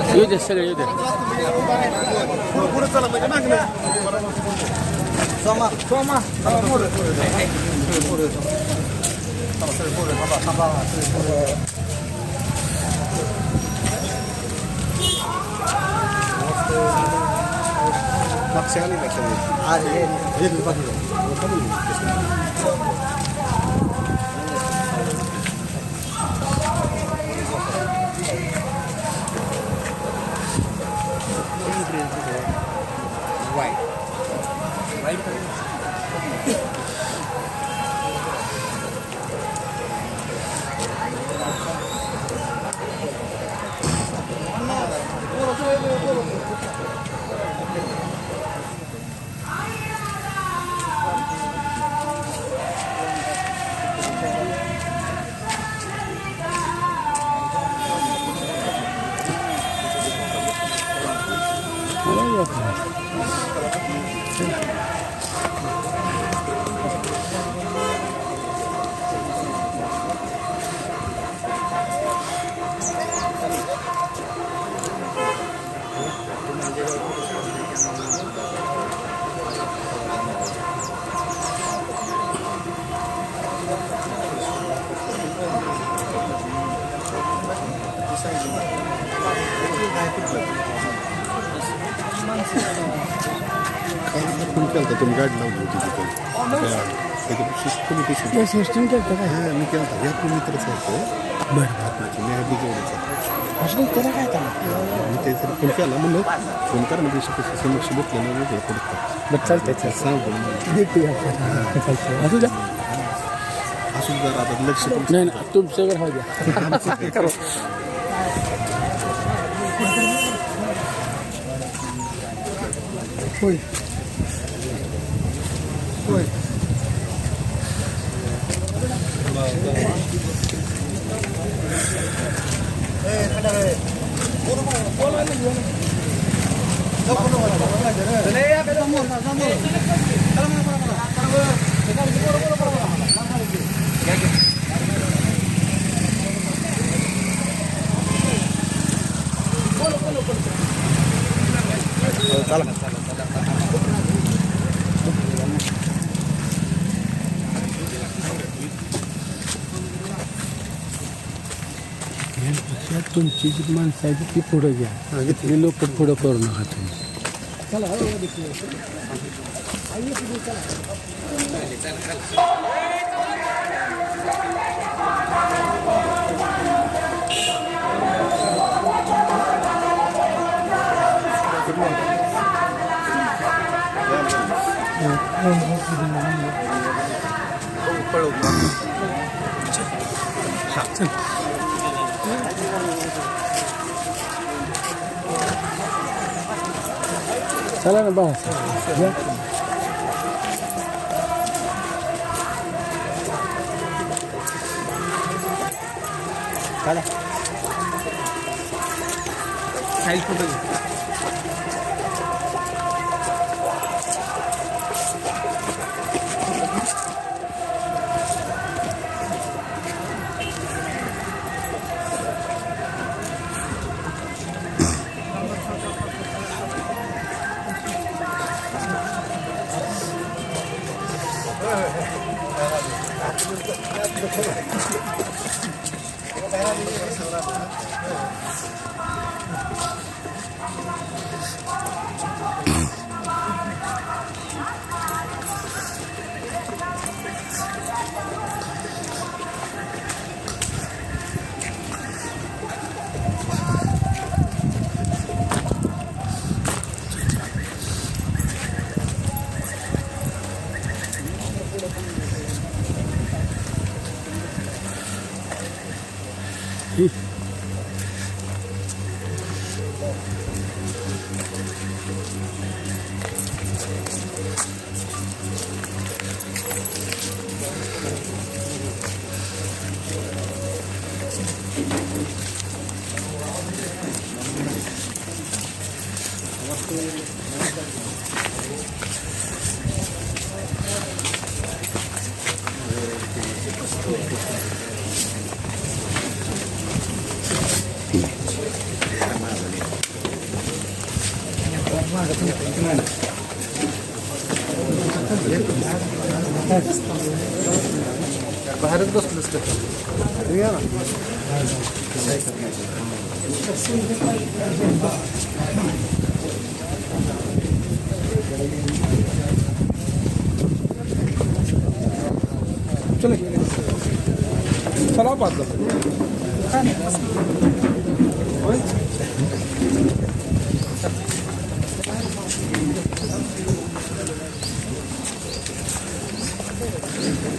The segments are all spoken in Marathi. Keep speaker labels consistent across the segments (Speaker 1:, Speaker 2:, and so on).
Speaker 1: येऊ दे सगळे येऊ दे.
Speaker 2: सोमा सोमा
Speaker 3: तुम्ही गाडी लावली होती तिथे
Speaker 1: सिस्टम केलं काय
Speaker 3: हां मी केलं होतं यात मित्रच होतो बरं मी हल्ली केवढ्याचा
Speaker 1: असं त्याला काय झालं
Speaker 3: मी ते जर फोन केला म्हणलं फोन करा म्हणजे समक्ष बसलं नाही वेगळं पडतं
Speaker 1: बरं चालतंय
Speaker 3: सांगतो
Speaker 1: असू द्या
Speaker 3: असं जरा आता लक्ष
Speaker 1: नाही ना तुमचं घर राहू द्या होय होय तुमची जी माणसं आहे ती पुढं घ्या इथले लोक पुढं करू नका तुम्ही चला ना बस चला फोटो
Speaker 3: बाहेरच बसलोच का या ना चलो चला पाच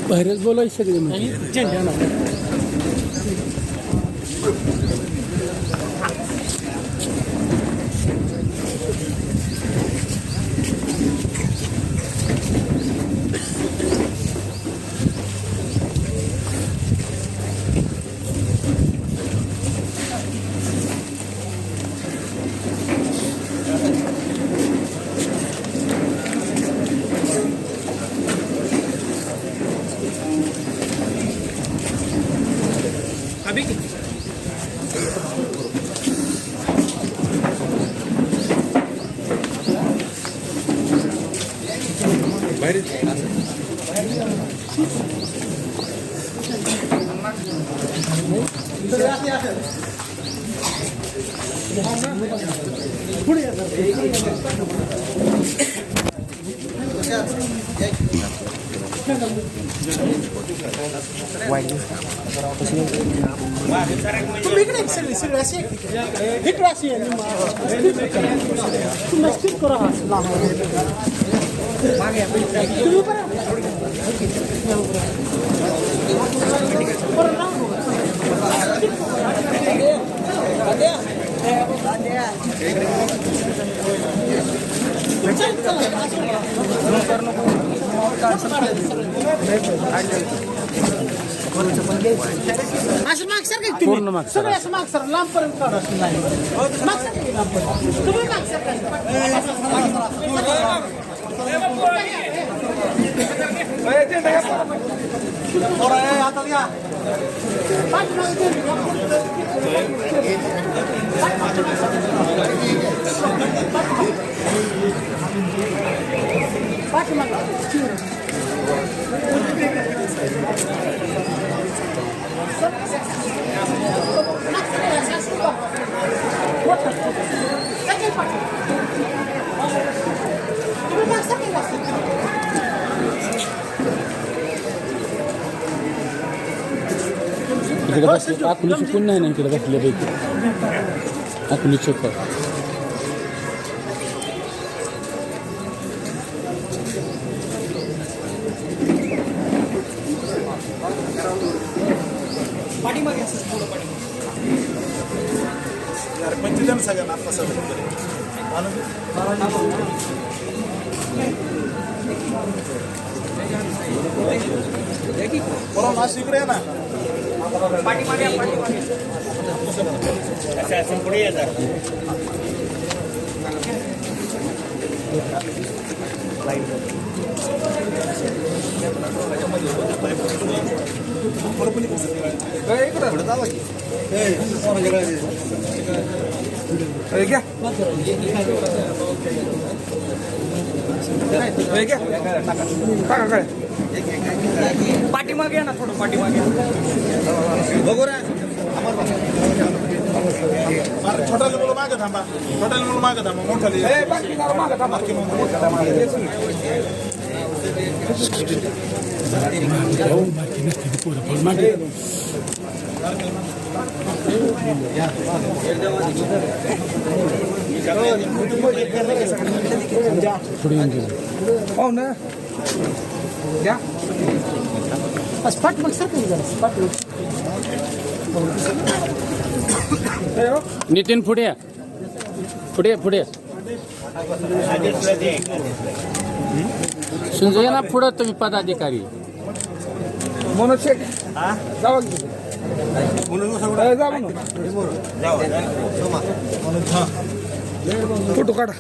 Speaker 1: बाहेरच बोलायचं सगळे म्हणजे
Speaker 2: असं मागसर काय तुम्ही
Speaker 1: पूर्ण मागसर.
Speaker 2: सगळे असं मागसर लांबपर्यंत काढा असं नाही मागसर काय लांबपर्यंत तुम्ही मागसर
Speaker 1: इकडे बसले अकोलीची कोण नाही ना इकडे बसल्यापैकी अकोलीचे पण
Speaker 3: पंचजन सगळ्यांना आता बरोबर नाशिक इकडे आहे ना पुढे येतात
Speaker 2: पाठीमागे ना थोडं पाठीमागे
Speaker 3: बघू रे छोटा मुलं मागे थांबा छोटा मुलं मागे थांबा मोठा
Speaker 1: हो ना
Speaker 2: स्पॉट मग सर स्पॉट
Speaker 1: नितीन पुढे पुढे पुढे संजय ना पुढं तुम्ही पदाधिकारी
Speaker 3: मनोज शेख जावा फोटो काढा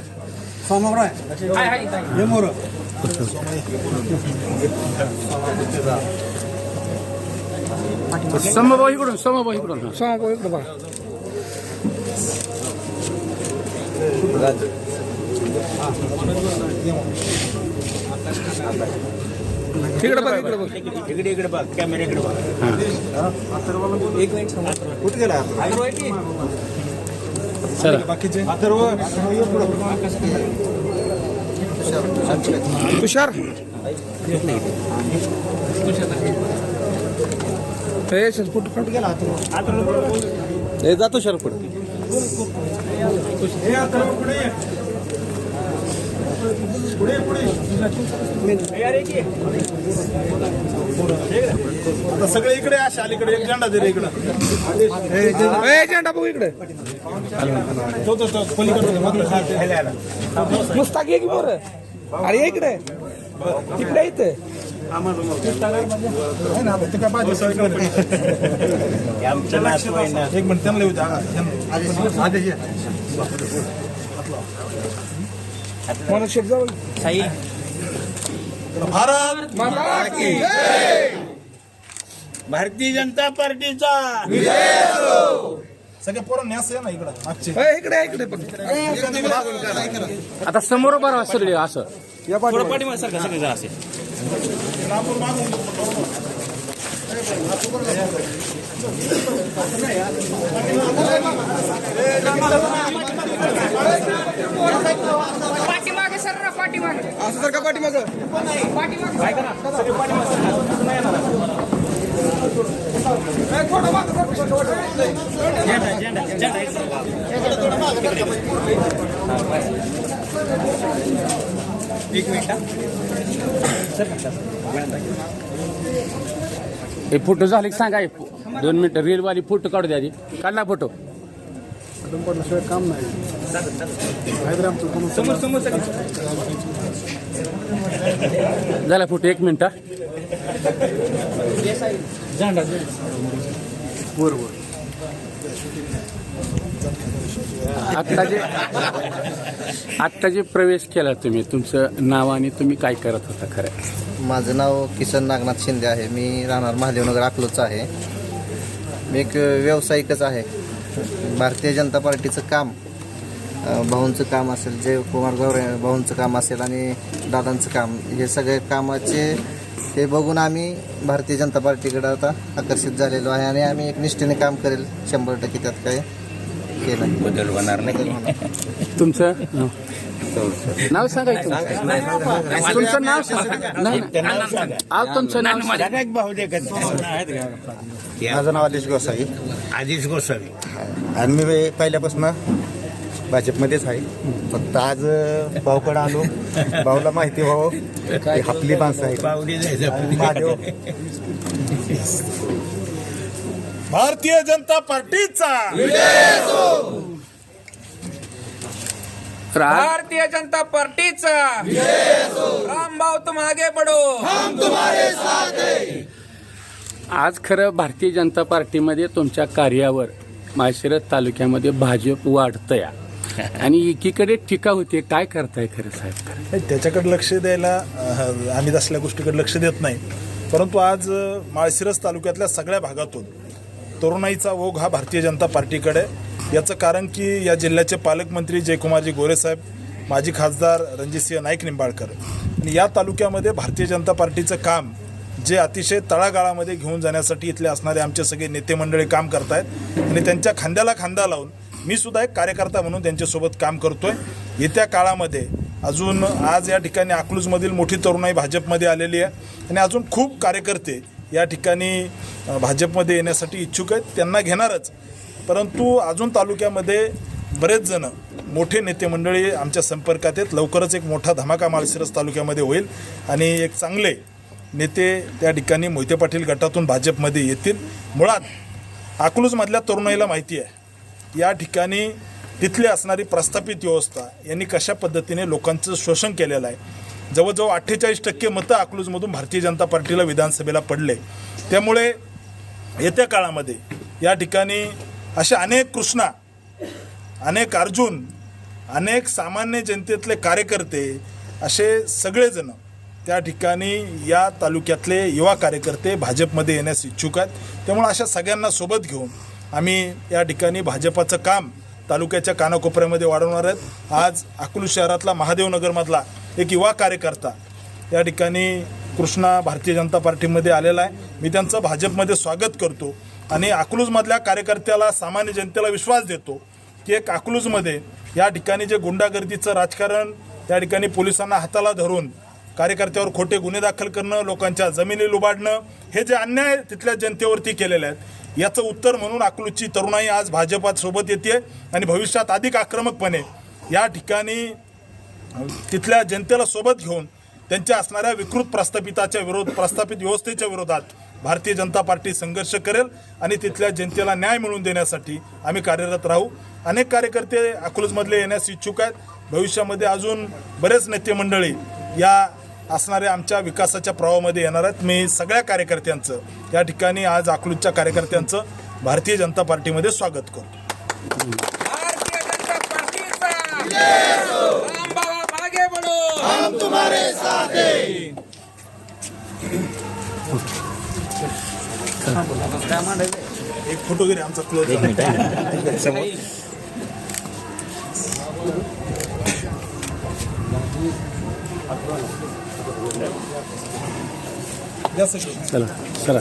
Speaker 1: समभाऊ इकडून समभाऊ इकडून
Speaker 3: समभाऊ इकडे बघा
Speaker 1: तिकडे बघ इकडे बघ
Speaker 4: इकडे बघ कॅमेऱ्याकडे बघ.
Speaker 3: कुठे गेला
Speaker 1: चला
Speaker 3: बाकीचे
Speaker 1: तुषार कुठं गेला जातो शरद पुढे
Speaker 3: आता सगळे इकडे अशा अलीकडे एक झेंडा दे रे इकडे
Speaker 1: झेंडा बघू इकडे
Speaker 3: तो पलीकडे
Speaker 1: मुस्ताक ये की बरं अरे ये इकडे तिकडे इथे
Speaker 3: एक मिनिट त्यांना येऊ द्या भारत
Speaker 4: भारतीय जनता पार्टीचा
Speaker 3: सगळे पोरांनी असं ना इकडं मागचे
Speaker 1: इकडे इकडे आता समोर बरं सगळे असं
Speaker 4: थोडं पाठीमागे सारखं सगळे असे
Speaker 5: पाठीमागे सर पाठीमागे
Speaker 1: असं सर का पाठीमागं
Speaker 4: एक मिनिट
Speaker 1: हे फोटो झाले की सांगा 2 मिनिटं रीलवाली फोटो काढू द्या आधी काढला फोटो
Speaker 3: काम नाही
Speaker 4: समोर समोर
Speaker 1: झाला फोटो 1 मिनिट
Speaker 3: बरोबर
Speaker 1: आत्ता जे प्रवेश केला तुम्ही तुमचं नाव आणि तुम्ही काय करत होता खरं
Speaker 6: माझं नाव किसन नागनाथ शिंदे आहे. मी राहणार महादेवनगर अकलूजचा आहे. मी एक व्यावसायिकच आहे. भारतीय जनता पार्टीचं काम भाऊंचं काम असेल, जयकुमार गौरे भाऊंचं काम असेल आणि दादांचं काम, हे सगळे कामाचे ते बघून आम्ही भारतीय जनता पार्टीकडे आता आकर्षित झालेलो आहे आणि आम्ही एक निष्ठेने काम करेल 100%. त्यात काय केलं
Speaker 4: बदल होणार नाही.
Speaker 1: तुमचं नाव सांगायचं तुमचं नाव नाही तुमचं नाव
Speaker 4: भाऊ दे
Speaker 7: माझं नाव आदेश गोसावी
Speaker 4: आधीच गोसावी
Speaker 7: आणि मी पहिल्यापासून भाजपमध्येच आहे. फक्त आज भाऊकडे आलो, भाऊला माहिती व्हावं की आपली माणसं आहेत.
Speaker 4: पावडी जायचं
Speaker 7: महादेव
Speaker 3: भारतीय जनता पार्टीचा
Speaker 5: भारतीय जनता पार्टीचा राम भाऊ तुम आगे बढ़ो
Speaker 1: आज खरं भारतीय जनता पार्टीमध्ये तुमच्या कार्यावर माळशिरस तालुक्यामध्ये भाजप वाढतंय आणि एकीकडे टीका होते. काय करताय खरं साहेब?
Speaker 3: त्याच्याकडे लक्ष द्यायला आम्ही तसल्या गोष्टीकडे लक्ष देत नाही, परंतु आज माळशिरस तालुक्यातल्या सगळ्या भागातून तरुणाईचा ओघ हा भारतीय जनता पार्टीकडे. याचं कारण की या जिल्ह्याचे पालकमंत्री जयकुमारजी गोरेसाहेब, माजी खासदार रणजितसिंह नाईक निंबाळकर आणि या तालुक्यामध्ये भारतीय जनता पार्टीचं काम जे अतिशय तळागाळामध्ये घेऊन जाण्यासाठी इथले असणारे आमचे सगळे नेते मंडळी काम करतायत आणि त्यांच्या खांद्याला खांदा लावून मी सुद्धा एक कार्यकर्ता म्हणून त्यांच्यासोबत काम करतोय. येत्या काळामध्ये अजून आज या ठिकाणी अकलूजमधील मोठी तरुणाई भाजपमध्ये आलेली आहे आणि अजून खूप कार्यकर्ते या ठिकाणी भाजपमध्ये येण्यासाठी इच्छुक आहेत, त्यांना घेणारच. परंतु अजून तालुक्यामध्ये बरेच जण मोठे नेते मंडळी आमच्या संपर्कात आहेत. लवकरच एक मोठा धमाका माळशिरस तालुक्यामध्ये होईल आणि एक चांगले नेते त्या ठिकाणी मोहिते पाटील गटातून भाजपमध्ये येतील. मुळात अकलूजमधल्या तरुणाईला माहिती आहे या ठिकाणी तिथली असणारी प्रस्थापित व्यवस्था यांनी कशा पद्धतीने लोकांचं शोषण केलेलं आहे. जवळजवळ 48% मतं अकलूजमधून भारतीय जनता पार्टीला विधानसभेला पडले. त्यामुळे येत्या काळामध्ये या ठिकाणी अशा अनेक कृष्णा, अनेक अर्जुन, अनेक सामान्य जनतेतले कार्यकर्ते असे सगळेजण त्या ठिकाणी या तालुक्यातले युवा कार्यकर्ते भाजपमध्ये येण्यास इच्छुक आहेत. त्यामुळे अशा सगळ्यांना सोबत घेऊन आम्ही या ठिकाणी भाजपाचं काम तालुक्याच्या कानाकोपऱ्यामध्ये वाढवणार आहेत. आज अकलूज शहरातला महादेवनगरमधला एक युवा कार्यकर्ता या ठिकाणी कृष्णा भारतीय जनता पार्टीमध्ये आलेला आहे. मी त्यांचं भाजपमध्ये स्वागत करतो आणि अकलूजमधल्या कार्यकर्त्याला, सामान्य जनतेला विश्वास देतो की एक अकलूजमध्ये या ठिकाणी जे गुंडागर्दीचं राजकारण, या ठिकाणी पोलिसांना हाताला धरून कार्यकर्त्यावर खोटे गुन्हे दाखल करणं, लोकांच्या जमिनी लुबाडणं, हे जे अन्याय तिथल्या जनतेवरती केलेले आहेत, याचं उत्तर म्हणून अकलूजची तरुणाई आज भाजपात सोबत येते आणि भविष्यात अधिक आक्रमकपणे या ठिकाणी तिथल्या जनतेला सोबत घेऊन त्यांच्या असणाऱ्या विकृत प्रस्थापित व्यवस्थेच्या विरोधात भारतीय जनता पार्टी संघर्ष करेल आणि तिथल्या जनतेला न्याय मिळवून देण्यासाठी आम्ही कार्यरत राहू. अनेक कार्यकर्ते अकलूजमधले येण्यास इच्छुक आहेत. भविष्यामध्ये अजून बरेच नेते मंडळी या असणाऱ्या आमच्या विकासाच्या प्रवाहामध्ये येणार आहेत. मी सगळ्या कार्यकर्त्यांचं या ठिकाणी आज अकलूजच्या कार्यकर्त्यांचं भारतीय जनता पार्टीमध्ये स्वागत करतो.
Speaker 5: भारतीय जनता पार्टीचा रामबाबा मागे बढो, हम तुम्हारे साथ हैं.
Speaker 3: एक फोटो घे रे आमचा क्लोज.
Speaker 1: चला चला चला.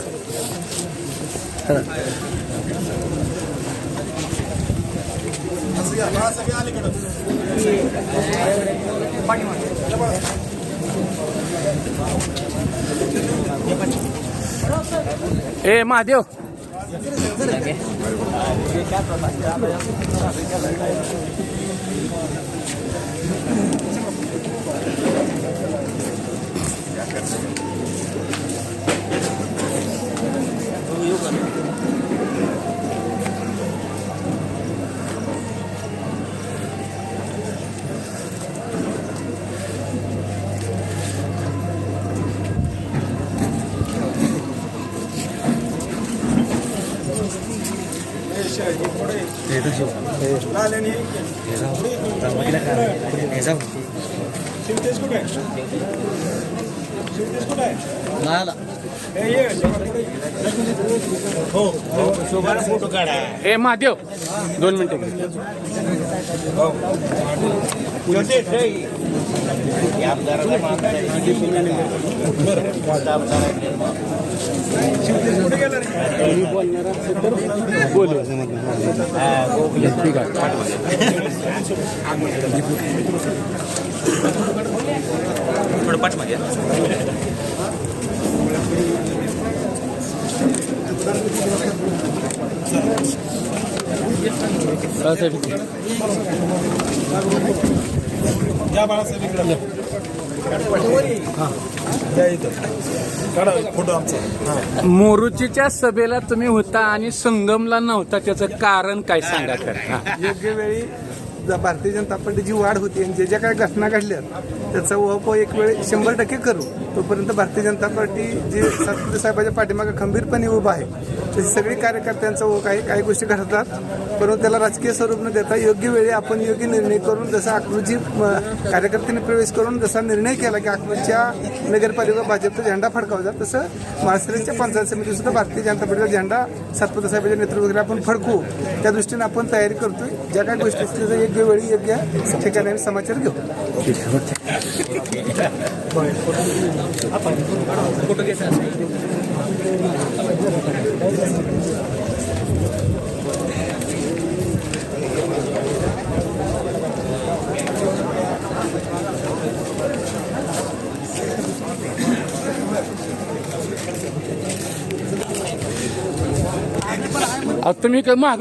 Speaker 1: ए महादेव, ए महादेव 2 मिनिटं. बोलू ठीक आहे.
Speaker 5: थोडं पाठमध्ये
Speaker 3: या बाळासाहेब इकडे या इथं काढा फोटो आमचा.
Speaker 1: मोरूचीच्या सभेला तुम्ही होता आणि संगमला नव्हता, त्याचं कारण काय सांगा तर.
Speaker 8: योग्य वेळी भारतीय जनता पार्टीची वाढ होती आणि जे ज्या काही घटना घडल्या त्याचा उहापोह एक वेळ 100% करू. तोपर्यंत भारतीय जनता पार्टी जे सातपुते साहेबांच्या पाठीमागे खंबीरपणे उभा आहे, तशी सगळी कार्यकर्त्यांचा ओघ आहे. काही गोष्टी घडतात परंतु त्याला राजकीय स्वरूप न देता योग्य वेळी आपण योग्य निर्णय करून, जसा अकलूजची कार्यकर्त्यांनी प्रवेश करून जसा निर्णय केला की अकलूजच्या नगरपालिका भाजपचा झेंडा फडकावला, तसं माळशिरसच्या पंचायत समिती सुद्धा भारतीय जनता पार्टीचा झेंडा सातपुते साहेबांच्या नेतृत्वाखाली आपण फडकू. त्या दृष्टीने आपण तयारी करतोय. ज्या काही गोष्टी असतील त्याचा योग्य वेळी योग्य ठिकाणी आम्ही समाचार घेऊ.
Speaker 1: तुम्ही माग